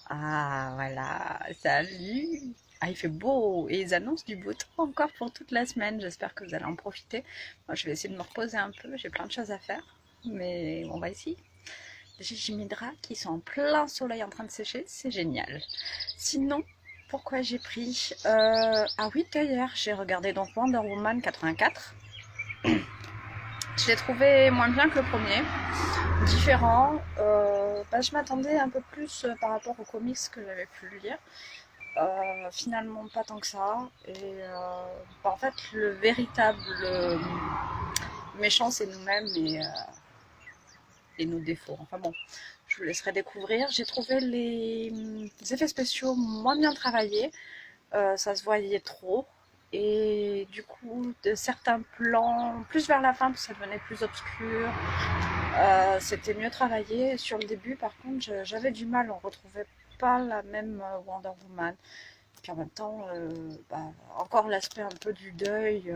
Ah, voilà, salut. Ah, il fait beau et ils annoncent du beau temps encore pour toute la semaine. J'espère que vous allez en profiter. Moi, je vais essayer de me reposer un peu. J'ai plein de choses à faire. Mais on va ici. J'ai mis draps qui sont en plein soleil en train de sécher. C'est génial. Sinon, pourquoi j'ai pris Ah oui, d'ailleurs, j'ai regardé donc Wonder Woman 84. Je l'ai trouvé moins bien que le premier. Différent. Je m'attendais un peu plus par rapport aux comics que j'avais pu lire. Finalement, pas tant que ça. Et en fait, le véritable méchant, c'est nous-mêmes et nos défauts. Enfin bon, je vous laisserai découvrir. J'ai trouvé les effets spéciaux moins bien travaillés. Ça se voyait trop. Et du coup, de certains plans, plus vers la fin, parce que ça devenait plus obscur, c'était mieux travaillé. Sur le début, par contre, j'avais du mal. On retrouvait pas la même Wonder Woman. Puis en même temps, encore l'aspect un peu du deuil,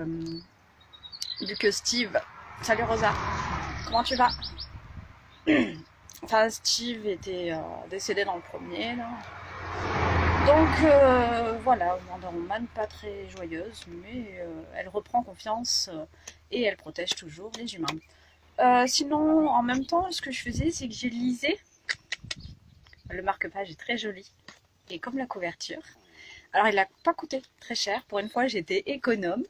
vu que Steve. Salut Rosa, comment tu vas? Enfin, Steve était décédé dans le premier, là. Donc voilà, Wonder Woman, pas très joyeuse, mais elle reprend confiance et elle protège toujours les humains. Sinon, en même temps, ce que je faisais, c'est que j'ai lisé. Le marque-page est très joli. Et comme la couverture. Alors, il n'a pas coûté très cher. Pour une fois, j'étais économe.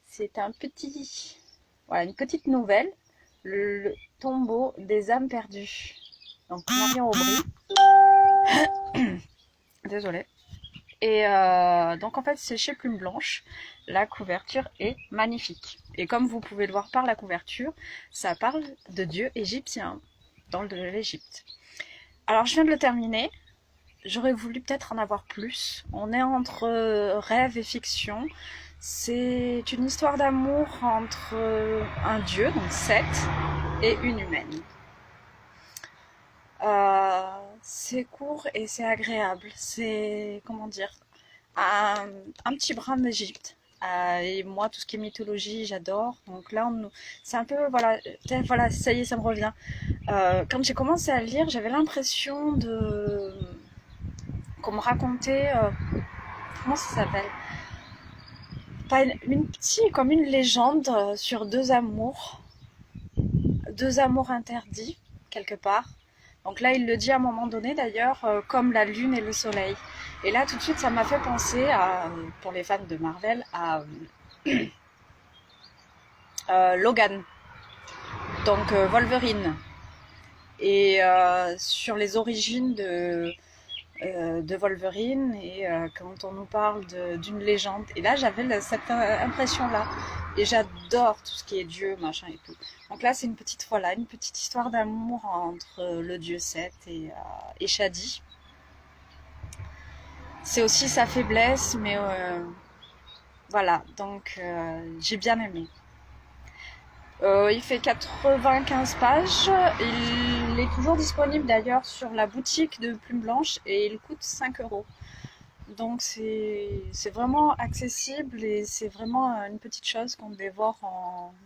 C'est un petit, voilà, une petite nouvelle, le tombeau des âmes perdues. Donc Marion Aubry. Désolée. Et donc en fait c'est chez Plume Blanche. La couverture est magnifique. Et comme vous pouvez le voir par la couverture, ça parle de dieux égyptiens dans l'Égypte. Alors je viens de le terminer. J'aurais voulu peut-être en avoir plus. On est entre rêve et fiction. C'est une histoire d'amour entre un dieu, donc Seth, et une humaine. C'est court et c'est agréable. C'est, comment dire, un petit brin d'Égypte. Et moi, tout ce qui est mythologie, j'adore. Donc là, c'est un peu, voilà, voilà, ça y est, ça me revient. Quand j'ai commencé à lire, j'avais l'impression de qu'on me racontait, comment ça s'appelle? Pas une petite, comme une légende sur deux amours interdits quelque part. Donc là, il le dit à un moment donné d'ailleurs, comme la lune et le soleil. Et là, tout de suite, ça m'a fait penser à, pour les fans de Marvel, à Logan, donc Wolverine, et sur les origines de Wolverine et quand on nous parle d'une légende. Et là, j'avais cette impression-là. Et j'adore tout ce qui est Dieu, machin et tout. Donc là, c'est une petite, voilà, une petite histoire d'amour entre le dieu Seth et Shadi. C'est aussi sa faiblesse, mais voilà, donc j'ai bien aimé. Il fait 95 pages. Il est toujours disponible d'ailleurs sur la boutique de Plume Blanche et il coûte 5 euros. Donc c'est vraiment accessible et c'est vraiment une petite chose qu'on dévore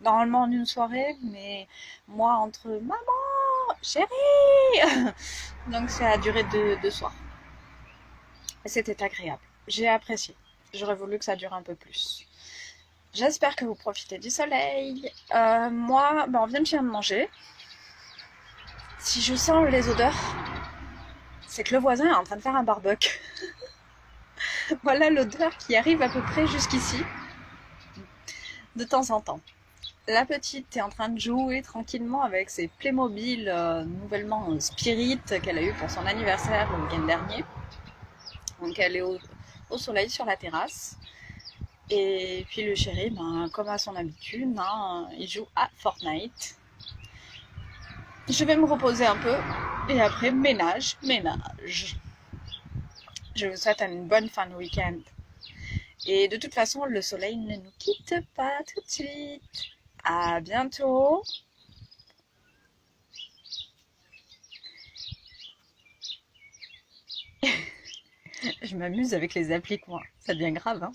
normalement en une soirée, mais moi entre maman, chérie, donc c'est à durée de deux soirs. C'était agréable, j'ai apprécié. J'aurais voulu que ça dure un peu plus. J'espère que vous profitez du soleil. Moi, on vient de manger. Si je sens les odeurs, c'est que le voisin est en train de faire un barbecue. Voilà l'odeur qui arrive à peu près jusqu'ici, de temps en temps. La petite est en train de jouer tranquillement avec ses Playmobil nouvellement Spirit qu'elle a eu pour son anniversaire le week-end dernier. Donc elle est au soleil sur la terrasse. Et puis le chéri, comme à son habitude, il joue à Fortnite. Je vais me reposer un peu et après ménage. Je vous souhaite une bonne fin de week-end. Et de toute façon, le soleil ne nous quitte pas tout de suite. À bientôt. Je m'amuse avec les applis, quoi. Ça devient grave, hein.